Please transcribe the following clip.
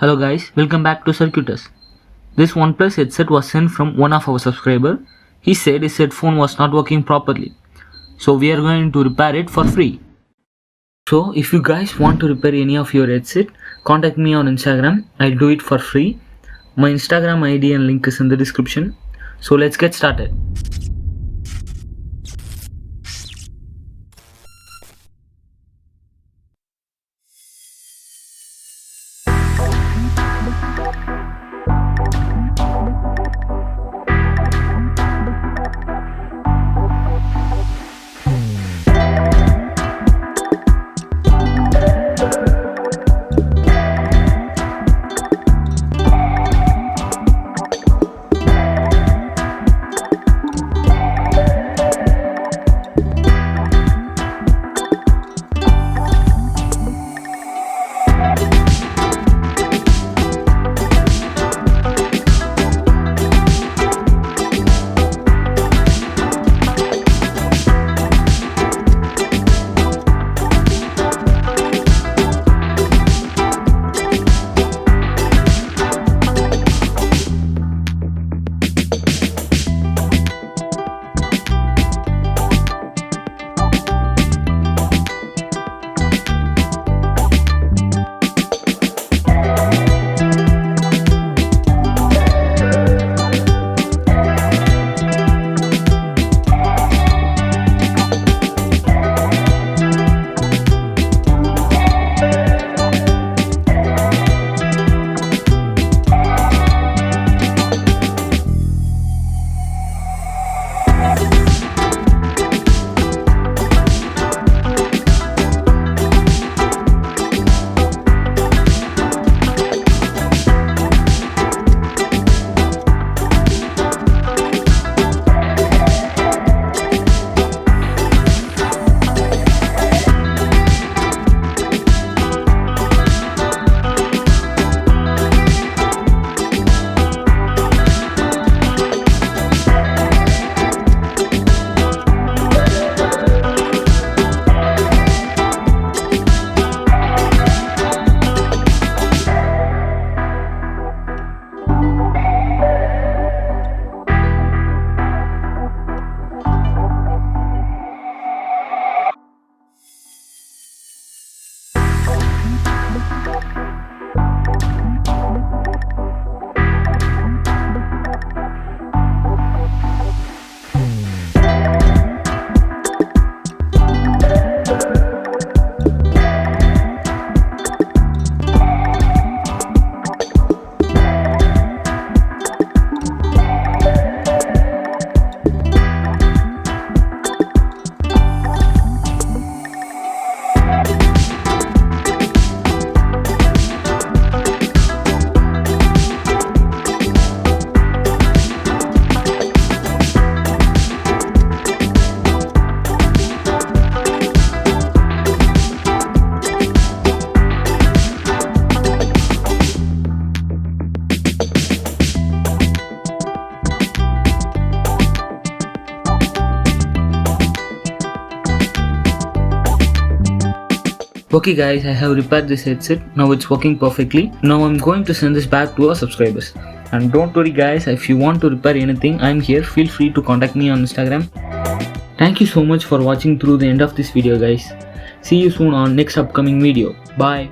Hello guys, welcome back to Circuitous. This OnePlus headset was sent from one of our subscriber. He said his headphone was not working properly. So we are going to repair it for free. So if you guys want to repair any of your headset, contact me on Instagram. I'll do it for free. My Instagram ID and link is in the description. So let's get started. Okay guys, I have repaired this headset. Now it's working perfectly. Now I'm going to send this back to our subscribers. And don't worry guys, if you want to repair anything, I'm here. Feel free to contact me on Instagram. Thank you so much for watching through the end of this video guys. See you soon on next upcoming video. Bye.